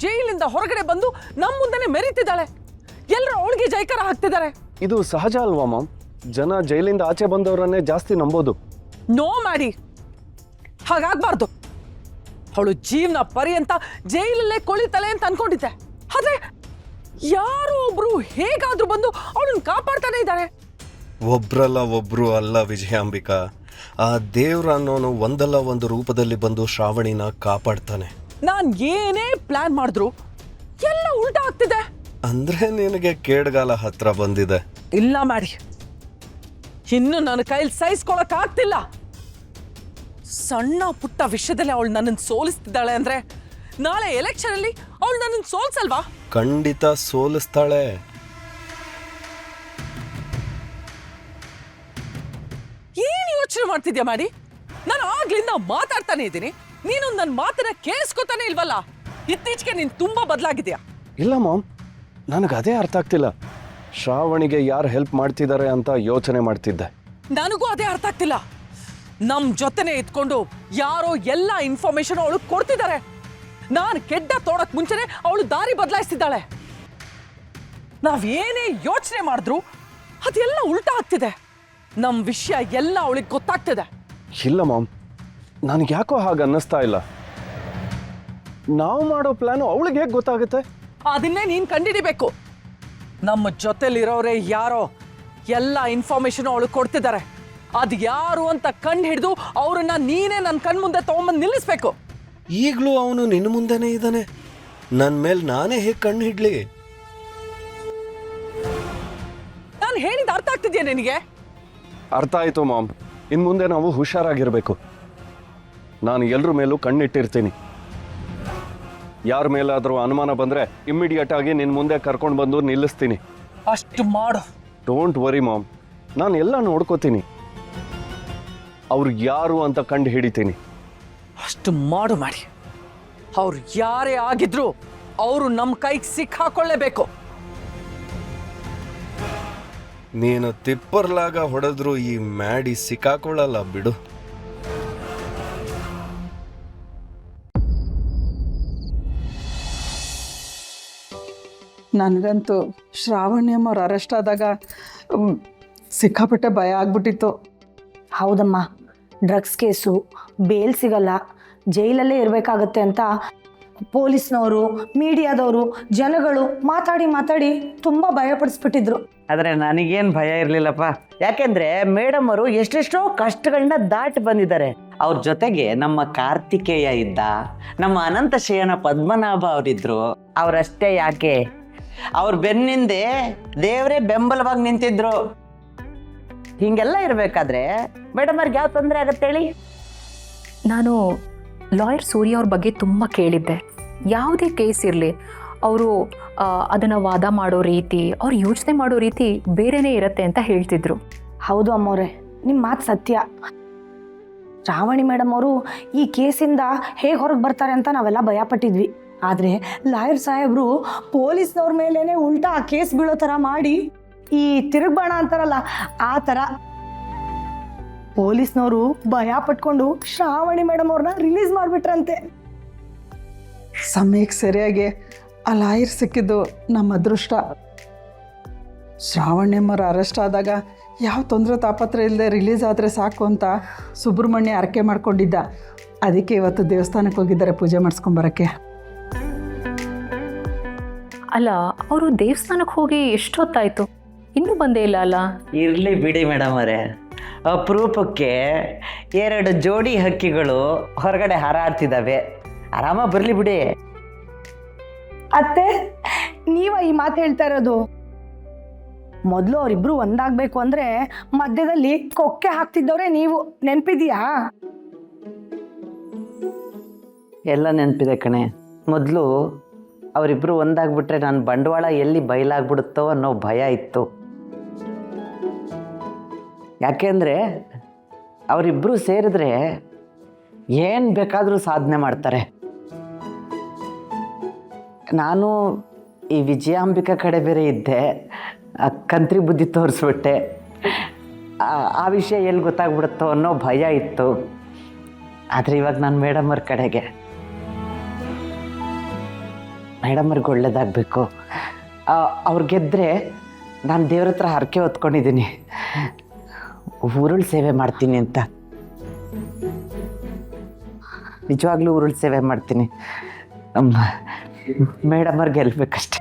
ಜೈಲಿಂದ ಹೊರಗಡೆ ಬಂದು ನಮ್ಮ ಮುಂದೆನೆ ಮೆರೀತಿದ್ದಾಳೆ. ಎಲ್ಲರೂ ಅವಳಿಗೆ ಜೈಕಾರ ಹಾಕ್ತಿದ್ದಾರೆ. ಇದು ಸಹಜ ಅಲ್ವಾ ಮಾಮ್? ಜನ ಜೈಲಿಂದ ಆಚೆ ಬಂದವರನ್ನೇ ಜಾಸ್ತಿ ನಂಬೋದು. ನೋ ಮಾಡಿ, ಹಾಗಾಗ್ಬಾರ್ದು. ಅವಳು ಜೀವನ ಪರ್ಯಂತ ಜೈಲಲ್ಲೇ ಕೊಳಿತಾಳೆ ಅಂತ ಅನ್ಕೊಂಡಿದ್ದೆ. ಆದ್ರೆ ಯಾರೋ ಒಬ್ರು ಹೇಗಾದ್ರೂ ಬಂದು ಅವಳನ್ನ ಕಾಪಾಡ್ತಾನೆ ಇದ್ದಾರೆ. ಒಬ್ರಲ್ಲ ಒಬ್ರು ಅಲ್ಲ ವಿಜಯಾಂಬಿಕಾ, ಆ ದೇವ್ರ ಅನ್ನೋನು ಒಂದಲ್ಲ ಒಂದು ರೂಪದಲ್ಲಿ ಬಂದು ಶ್ರಾವಣಿನ ಕಾಪಾಡ್ತಾನೆ. ನಾನ್ ಏನೇ ಪ್ಲಾನ್ ಮಾಡಿದ್ರು ಎಲ್ಲ ಉಲ್ಟಾ ಆಗ್ತಿದೆ. ಅಂದ್ರೆ ನಿನಗೆ ಕೇಡ್ಗಾಲ ಹತ್ರ ಬಂದಿದೆ. ಇಲ್ಲ ಮಾಡಿ, ಇನ್ನು ನನ್ನ ಕೈಲಿ ಸಹಿಸ್ಕೊಳಕ್ ಆಗ್ತಿಲ್ಲ. ಸಣ್ಣ ಪುಟ್ಟ ವಿಷಯದಲ್ಲಿ ಅವಳು ನನ್ನನ್ನು ಸೋಲಿಸ್ತಿದ್ದಾಳೆ ಅಂದ್ರೆ ನಾಳೆ ಎಲೆಕ್ಷನ್ ಅಲ್ಲಿ ಅವಳು ನನ್ನನ್ನು ಸೋಲ್ಸಲ್ವಾ? ಖಂಡಿತ ಸೋಲಿಸ್ತಾಳೆ. ಏನ್ ಯೋಚನೆ ಮಾಡ್ತಿದ್ಯಾ ಮಾಡಿ? ನಾನು ಆಗ್ಲಿಂದ ಮಾತಾಡ್ತಾನೆ ಇದ್ದೀನಿ, ನೀನು ನನ್ನ ಮಾತನ್ನ ಕೇಳಿಸ್ಕೊತಾನೆ ಇಲ್ವಲ್ಲ. ಇತ್ತೀಚೆಗೆ ನೀನ್ ತುಂಬಾ ಬದಲಾಗಿದ್ಯಾ. ಇಲ್ಲ ಮಾಮ್, ನನಗೆ ಅದೇ ಅರ್ಥ ಆಗ್ತಿಲ್ಲ. ಶ್ರಾವಣಿಗೆ ಯಾರು ಹೆಲ್ಪ್ ಮಾಡ್ತಿದ್ದಾರೆ ಅಂತ ಯೋಚನೆ ಮಾಡ್ತಿದ್ದೆ. ನನಗೂ ಅದೇ ಅರ್ಥ ಆಗ್ತಿಲ್ಲ. ನಮ್ ಜೊತೆನೆ ಇದ್ಕೊಂಡು ಯಾರೋ ಎಲ್ಲ ಇನ್ಫಾರ್ಮೇಶನ್ ಅವಳು ಕೊಡ್ತಿದ್ದಾರೆ. ನಾನು ಕೆಡ್ಡ ತೋಡಕ್ ಮುಂಚೆನೆ ಅವಳು ದಾರಿ ಬದಲಾಯಿಸ್ತಿದ್ದಾಳೆ. ನಾವೇನೇ ಯೋಚನೆ ಮಾಡಿದ್ರು ಅದೆಲ್ಲ ಉಲ್ಟಾ ಆಗ್ತಿದೆ. ನಮ್ ವಿಷಯ ಎಲ್ಲ ಅವಳಿಗೆ ಗೊತ್ತಾಗ್ತಿದೆ. ಇಲ್ಲ ಮಾಮ್, ನನಗೆ ಯಾಕೋ ಹಾಗೆ ಅನ್ನಿಸ್ತಾ ಇಲ್ಲ. ನಾವು ಮಾಡೋ ಪ್ಲಾನು ಅವಳಿಗೆ ಹೇಗೆ ಗೊತ್ತಾಗುತ್ತೆ? ಅದನ್ನೇ ನೀನ್ ಕಂಡಿಡಿಬೇಕು. ನಮ್ಮ ಜೊತೆಲಿರೋರೇ ಯಾರೋ ಎಲ್ಲ ಇನ್ಫಾರ್ಮೇಶನ್ ಅವಳು ಕೊಡ್ತಿದ್ದಾರೆ. ಅದು ಯಾರು ಅಂತ ಕಂಡು ಹಿಡಿದು ಅವ್ರನ್ನ ನೀನೇ ನನ್ನ ಕಣ್ ಮುಂದೆ ತಗೊಂಬಂದು ನಿಲ್ಲಿಸ್ಬೇಕು. ಈಗಲೂ ಅವನು ನಿನ್ನ ಮುಂದೆನೇ ಇದ್ದಾನೆ. ನನ್ನ ಮೇಲೆ ನಾನೇ ಹೇಗೆ ಕಣ್ಣು ಹಿಡ್ಲಿ? ನಾನು ಹೇಳಿದ ಅರ್ಥ ಆಗ್ತಿದ್ಯಾ ನಿನಗೆ? ಅರ್ಥ ಆಯ್ತು ಮಾಮ್. ಇನ್ನು ಮುಂದೆ ನಾವು ಹುಷಾರಾಗಿರ್ಬೇಕು. ನಾನು ಎಲ್ಲರ ಮೇಲೂ ಕಣ್ಣಿಟ್ಟಿರ್ತೀನಿ. ಯಾರ ಮೇಲಾದರೂ ಅನುಮಾನ ಬಂದರೆ ಇಮ್ಮಿಡಿಯೇಟ್ ಆಗಿ ನಿನ್ನ ಮುಂದೆ ಕರ್ಕೊಂಡು ಬಂದು ನಿಲ್ಲಿಸ್ತೀನಿ. ಅಷ್ಟು ಮಾಡು. ಡೋಂಟ್ ವರಿ ಮಾಮ್, ನಾನು ಎಲ್ಲ ನೋಡ್ಕೋತೀನಿ. ಅವ್ರು ಯಾರು ಅಂತ ಕಂಡು ಹಿಡಿತೀನಿ. ಅಷ್ಟು ಮಾಡು ಮಾಡಿ. ಅವ್ರು ಯಾರೇ ಆಗಿದ್ರು ಅವರು ನಮ್ಮ ಕೈಗೆ ಸಿಕ್ಕಾಕೊಳ್ಳೇಬೇಕು. ನೀನು ತಿಪ್ಪರ್ಲಾಗ ಹೊಡೆದ್ರು ಈ ಮ್ಯಾಡಿ ಸಿಕ್ಕಾಕೊಳ್ಳಲ್ಲ ಬಿಡು. ನನಗಂತೂ ಶ್ರಾವಣ್ಯಮ್ಮವ್ರು ಅರೆಸ್ಟ್ ಆದಾಗ ಸಿಕ್ಕಾಪಟ್ಟೆ ಭಯ ಆಗ್ಬಿಟ್ಟಿತ್ತು. ಹೌದಮ್ಮ, ಡ್ರಗ್ಸ್ ಕೇಸು, ಬೇಲ್ ಸಿಗಲ್ಲ, ಜೈಲಲ್ಲೇ ಇರಬೇಕಾಗತ್ತೆ ಅಂತ ಪೊಲೀಸ್ನವರು, ಮೀಡಿಯಾದವರು, ಜನಗಳು ಮಾತಾಡಿ ತುಂಬ ಭಯಪಡಿಸ್ಬಿಟ್ಟಿದ್ರು. ಆದರೆ ನನಗೇನು ಭಯ ಇರಲಿಲ್ಲಪ್ಪ. ಯಾಕೆಂದರೆ ಮೇಡಮ್ ಅವರು ಎಷ್ಟೆಷ್ಟೋ ಕಷ್ಟಗಳನ್ನ ದಾಟಿ ಬಂದಿದ್ದಾರೆ. ಅವ್ರ ಜೊತೆಗೆ ನಮ್ಮ ಕಾರ್ತಿಕೇಯ ಇದ್ದ, ನಮ್ಮ ಅನಂತ ಶಯನ ಪದ್ಮನಾಭ ಅವರಿದ್ರು. ಅವರಷ್ಟೇ ಯಾಕೆ, ಅವ್ರ ಬೆನ್ನಿಂದೆ ದೇವರೇ ಬೆಂಬಲವಾಗಿ ನಿಂತಿದ್ರು. ಹೀಗೆಲ್ಲ ಇರಬೇಕಾದ್ರೆ ಮೇಡಮ್ ಅವ್ರಿಗೆ ಯಾವ ತೊಂದರೆ ಆಗತ್ತೆ ಹೇಳಿ? ನಾನು ಲಾಯರ್ ಸೂರ್ಯ ಅವ್ರ ಬಗ್ಗೆ ತುಂಬ ಕೇಳಿದ್ದೆ. ಯಾವುದೇ ಕೇಸ್ ಇರಲಿ ಅವರು ಅದನ್ನು ವಾದ ಮಾಡೋ ರೀತಿ, ಅವ್ರು ಯೋಚನೆ ಮಾಡೋ ರೀತಿ ಬೇರೆನೇ ಇರುತ್ತೆ ಅಂತ ಹೇಳ್ತಿದ್ರು. ಹೌದು ಅಮ್ಮವ್ರೆ, ನಿಮ್ಮ ಮಾತು ಸತ್ಯ. ಶ್ರಾವಣಿ ಮೇಡಮ್ ಅವರು ಈ ಕೇಸಿಂದ ಹೇಗೆ ಹೊರಗೆ ಬರ್ತಾರೆ ಅಂತ ನಾವೆಲ್ಲ ಭಯಪಟ್ಟಿದ್ವಿ. ಆದರೆ ಲಾಯರ್ ಸಾಹೇಬರು ಪೊಲೀಸ್ನವ್ರ ಮೇಲೇ ಉಲ್ಟಾ ಆ ಕೇಸ್ ಬೀಳೋ ಥರ ಮಾಡಿ, ಈ ತಿರುಗ್ಬಾಣ ಅಂತಾರಲ್ಲ ಆ ಥರ ಪೊಲೀಸ್ನವರು ಭಯ ಪಟ್ಕೊಂಡು ಶ್ರಾವಣಿ ಮೇಡಮ್ ಅವ್ರನ್ನ ರಿಲೀಸ್ ಮಾಡಿಬಿಟ್ರಂತೆ. ಸಮಯಕ್ಕೆ ಸರಿಯಾಗಿ ಆ ಲಾಯರ್ ಸಿಕ್ಕಿದ್ದು ನಮ್ಮ ಅದೃಷ್ಟ. ಶ್ರಾವಣ್ಯಮ್ಮರು ಅರೆಸ್ಟ್ ಆದಾಗ ಯಾವ ತೊಂದರೆ ತಾಪತ್ರ ಇಲ್ಲದೆ ರಿಲೀಸ್ ಆದರೆ ಸಾಕು ಅಂತ ಸುಬ್ರಹ್ಮಣ್ಯ ಅರಕೆ ಮಾಡ್ಕೊಂಡಿದ್ದ. ಅದಕ್ಕೆ ಇವತ್ತು ದೇವಸ್ಥಾನಕ್ಕೆ ಹೋಗಿದ್ದಾರೆ ಪೂಜೆ ಮಾಡಿಸ್ಕೊಂಬರೋಕ್ಕೆ. ಅಲ್ಲ, ಅವರು ದೇವಸ್ಥಾನಕ್ಕೆ ಹೋಗಿ ಎಷ್ಟೊತ್ತಾಯಿತು, ಇನ್ನೂ ಬಂದೇ ಇಲ್ಲ ಅಲ್ಲ? ಇರಲಿ ಬಿಡಿ ಮೇಡಮ್ ಅವರೇ, ಅಪರೂಪಕ್ಕೆ 2 ಜೋಡಿ ಹಕ್ಕಿಗಳು ಹೊರಗಡೆ ಹಾರಾಡ್ತಿದ್ದಾವೆ. ಆರಾಮಾಗಿ ಬರಲಿ ಬಿಡಿ. ಅತ್ತೆ, ನೀವ ಈ ಮಾತು ಹೇಳ್ತಾ ಇರೋದು? ಮೊದಲು ಅವರಿಬ್ರು ಒಂದಾಗಬೇಕು ಅಂದರೆ ಮಧ್ಯದಲ್ಲಿ ಕೊಕ್ಕೆ ಹಾಕ್ತಿದ್ದವ್ರೆ ನೀವು, ನೆನಪಿದೆಯಾ? ಎಲ್ಲ ನೆನಪಿದೆ ಕಣೆ. ಮೊದಲು ಅವರಿಬ್ಬರು ಒಂದಾಗ್ಬಿಟ್ರೆ ನನ್ನ ಬಂಡವಾಳ ಎಲ್ಲಿ ಬಯಲಾಗ್ಬಿಡುತ್ತೋ ಅನ್ನೋ ಭಯ ಇತ್ತು. ಯಾಕೆಂದರೆ ಅವರಿಬ್ಬರು ಸೇರಿದ್ರೆ ಏನು ಬೇಕಾದರೂ ಸಾಧನೆ ಮಾಡ್ತಾರೆ. ನಾನು ಈ ವಿಜಯಾಂಬಿಕಾ ಕಡೆ ಬೇರೆ ಇದ್ದೆ, ಕಂತ್ರಿ ಬುದ್ಧಿ ತೋರಿಸ್ಬಿಟ್ಟೆ. ಆ ವಿಷಯ ಎಲ್ಲಿ ಗೊತ್ತಾಗ್ಬಿಡುತ್ತೋ ಅನ್ನೋ ಭಯ ಇತ್ತು. ಆದರೆ ಇವಾಗ ನಾನು ಮೇಡಮ್ ಅವ್ರ ಕಡೆಗೆ. ಮೇಡಮರ್ಗೆ ಒಳ್ಳೇದಾಗಬೇಕು. ಅವ್ರು ಗೆದ್ದರೆ ನಾನು ದೇವ್ರ ಹತ್ರ ಹರಕೆ ಹೊತ್ಕೊಂಡಿದ್ದೀನಿ, ಉರುಳು ಸೇವೆ ಮಾಡ್ತೀನಿ ಅಂತ. ನಿಜವಾಗ್ಲೂ ಉರುಳು ಸೇವೆ ಮಾಡ್ತೀನಿ. ಮೇಡಮರ್ ಗೆಲ್ಬೇಕಷ್ಟೆ.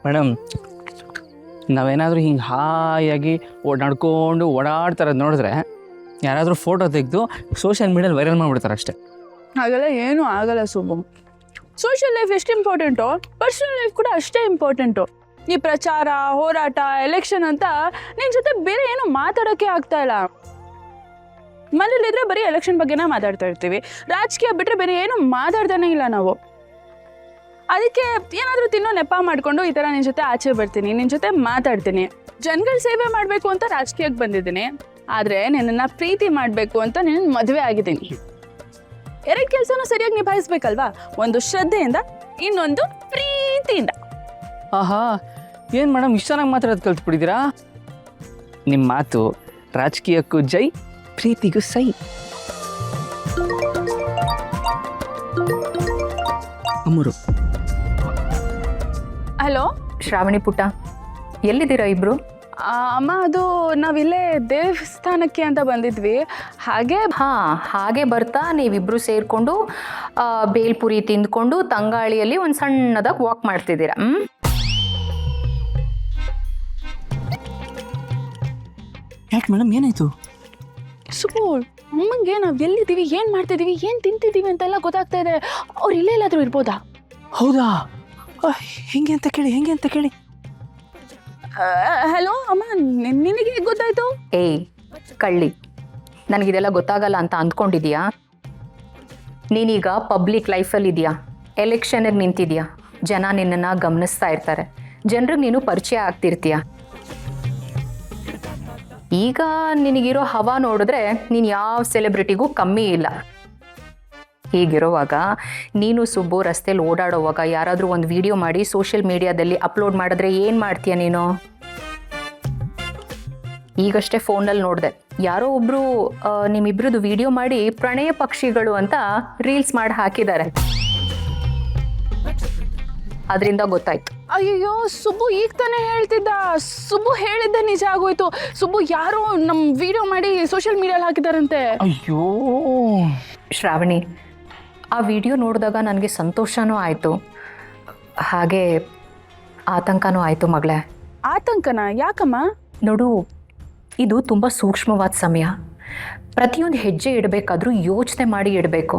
ಮೇಡಮ್, ನಾವೇನಾದರೂ ಹಿಂಗೆ ಹಾಯಾಗಿ ನಡ್ಕೊಂಡು ಓಡಾಡ್ತಾರದು ನೋಡಿದ್ರೆ ಯಾರಾದರೂ ಫೋಟೋ ತೆಗೆದು ಸೋಷಿಯಲ್ ಮೀಡಿಯಲ್ಲಿ ವೈರಲ್ ಮಾಡಿಬಿಡ್ತಾರೆ ಅಷ್ಟೇ. ಹಾಗೆಲ್ಲ ಏನೂ ಆಗಲ್ಲ ಸುಬ್ಬು. ಸೋಷಿಯಲ್ ಲೈಫ್ ಎಷ್ಟು ಇಂಪಾರ್ಟೆಂಟೋ ಪರ್ಸನಲ್ ಲೈಫ್ ಕೂಡ ಅಷ್ಟೇ ಇಂಪಾರ್ಟೆಂಟು. ಈ ಪ್ರಚಾರ, ಹೋರಾಟ, ಎಲೆಕ್ಷನ್ ಅಂತ ನಿನ್ನ ಜೊತೆ ಬೇರೆ ಏನು ಮಾತಾಡೋಕ್ಕೆ ಆಗ್ತಾ ಇಲ್ಲ. ಮನೇಲಿದ್ರೆ ಬರೀ ಎಲೆಕ್ಷನ್ ಬಗ್ಗೆನೇ ಮಾತಾಡ್ತಾ ಇರ್ತೀವಿ, ರಾಜಕೀಯ ಬಿಟ್ಟರೆ ಬೇರೆ ಏನು ಮಾತಾಡ್ತಾನೆ ಇಲ್ಲ ನಾವು. ಅದಕ್ಕೆ ಏನಾದರೂ ತಿನ್ನೋ ನೆಪ ಮಾಡಿಕೊಂಡು ಈ ಥರ ನಿನ್ನ ಜೊತೆ ಆಚೆ ಬರ್ತೀನಿ, ನಿನ್ನ ಜೊತೆ ಮಾತಾಡ್ತೀನಿ. ಜನಗಳ ಸೇವೆ ಮಾಡಬೇಕು ಅಂತ ರಾಜಕೀಯಕ್ಕೆ ಬಂದಿದ್ದೀನಿ, ಆದರೆ ನಿನ್ನನ್ನು ಪ್ರೀತಿ ಮಾಡಬೇಕು ಅಂತ ನಿನ್ನ ಮದುವೆ ಆಗಿದ್ದೀನಿ. ಎರಡು ಕೆಲಸನೂ ಸರಿಯಾಗಿ ನಿಭಾಯಿಸ್ಬೇಕಲ್ವಾ? ಒಂದು ಶ್ರದ್ಧೆಯಿಂದ, ಇನ್ನೊಂದು ಪ್ರೀತಿಯಿಂದ. ಆಹಾ, ಏನು ಮೇಡಮ್ ಇಷ್ಟು ಚೆನ್ನಾಗಿ ಮಾತಾಡೋದು ಕಲ್ತ್ಬಿಟ್ಟಿದ್ದೀರಾ? ನಿಮ್ಮ ಮಾತು ರಾಜಕೀಯಕ್ಕೂ ಜೈ, ಪ್ರೀತಿಗೂ ಸೈ. ಅಮ್ಮರು. ಹಲೋ ಶ್ರಾವಣಿ ಪುಟ್ಟ, ಎಲ್ಲಿದ್ದೀರಾ ಇಬ್ರು? ಅಮ್ಮ, ಅದು ನಾವಿಲ್ಲೇ ದೇವಸ್ಥಾನಕ್ಕೆ ಅಂತ ಬಂದಿದ್ವಿ. ಹಾಗೆ ಬರ್ತಾ ನೀವಿಬ್ರು ಸೇರಿಕೊಂಡು ಬೇಲ್ಪುರಿ ತಿಂದ್ಕೊಂಡು ತಂಗಾಳಿಯಲ್ಲಿ ಒಂದು ಸಣ್ಣದಾಗಿ ವಾಕ್ ಮಾಡ್ತಿದ್ದೀರಾ. ಯಾಕೆ ಮೇಡಮ್, ಏನಾಯ್ತು? ಸುಬ್ಬು, ಅಮ್ಮಂಗೆ ನಾವು ಎಲ್ಲಿದ್ದೀವಿ, ಏನು ಮಾಡ್ತಿದ್ದೀವಿ, ಏನು ತಿಂತಿದ್ದೀವಿ ಅಂತೆಲ್ಲ ಗೊತ್ತಾಗ್ತಾ ಇದೆ. ಅವ್ರು ಇಲ್ಲೇ ಎಲ್ಲಾದರೂ ಇರ್ಬೋದಾ? ಹೌದಾ? ಹೆಂಗೆ ಅಂತ ಕೇಳಿ. ಹಲೋ ಅಮ್ಮ, ನಿನಗೆ ಹೇಗೆ ಗೊತ್ತಾಯ್ತು? ಏಯ್ ಕಳ್ಳಿ, ನನಗಿದೆಲ್ಲ ಗೊತ್ತಾಗಲ್ಲ ಅಂತ ಅಂದ್ಕೊಂಡಿದ್ಯಾ? ನೀನೀಗ ಪಬ್ಲಿಕ್ ಲೈಫಲ್ಲಿದೆಯಾ, ಎಲೆಕ್ಷನ್ಗೆ ನಿಂತಿದ್ಯಾ, ಜನ ನಿನ್ನನ್ನು ಗಮನಿಸ್ತಾ ಇರ್ತಾರೆ, ಜನರಿಗೆ ನೀನು ಪರಿಚಯ ಆಗ್ತಿರ್ತೀಯ. ಈಗ ನಿನಗಿರೋ ಹವಾ ನೋಡಿದ್ರೆ ನೀನು ಯಾವ ಸೆಲೆಬ್ರಿಟಿಗೂ ಕಮ್ಮಿ ಇಲ್ಲ. ಹೀಗಿರುವಾಗ ನೀನು ಸುಬ್ಬು ರಸ್ತೆಯಲ್ಲಿ ಓಡಾಡೋವಾಗ ಯಾರಾದರೂ ಒಂದು ವಿಡಿಯೋ ಮಾಡಿ ಸೋಷಿಯಲ್ ಮೀಡಿಯಾದಲ್ಲಿ ಅಪ್ಲೋಡ್ ಮಾಡಿದ್ರೆ ಏನು ಮಾಡ್ತೀಯ ನೀನು? ಈಗಷ್ಟೇ ಫೋನಲ್ಲಿ ನೋಡಿದೆ, ಯಾರೋ ಒಬ್ಬರು ನಿಮ್ಮಿಬ್ರದ್ದು ವಿಡಿಯೋ ಮಾಡಿ ಪ್ರಣಯ ಪಕ್ಷಿಗಳು ಅಂತ ರೀಲ್ಸ್ ಮಾಡಿ ಹಾಕಿದ್ದಾರೆ. ಅದರಿಂದ ಗೊತ್ತಾಯ್ತು. ಅಯ್ಯೋ ಸುಬ್ಬು ಈಗ ತಾನೇ ಹೇಳ್ತಿದ್ದ. ಸುಬ್ಬು ಹೇಳಿದ್ದೆ ನಿಜ ಆಗೋಯ್ತು. ಸುಬ್ಬು ಯಾರೋ ನಮ್ಮ ವಿಡಿಯೋ ಮಾಡಿ ಸೋಷಿಯಲ್ ಮೀಡಿಯಲ್ಲಿ ಹಾಕಿದಾರಂತೆ. ಅಯ್ಯೋ ಶ್ರಾವಣಿ, ಆ ವಿಡಿಯೋ ನೋಡಿದಾಗ ನನಗೆ ಸಂತೋಷನೂ ಆಯಿತು, ಹಾಗೆ ಆತಂಕನೂ ಆಯಿತು ಮಗಳೇ. ಆತಂಕನ? ಯಾಕಮ್ಮ? ನೋಡು, ಇದು ತುಂಬ ಸೂಕ್ಷ್ಮವಾದ ಸಮಯ. ಪ್ರತಿಯೊಂದು ಹೆಜ್ಜೆ ಇಡಬೇಕಾದ್ರೂ ಯೋಚನೆ ಮಾಡಿ ಇಡಬೇಕು.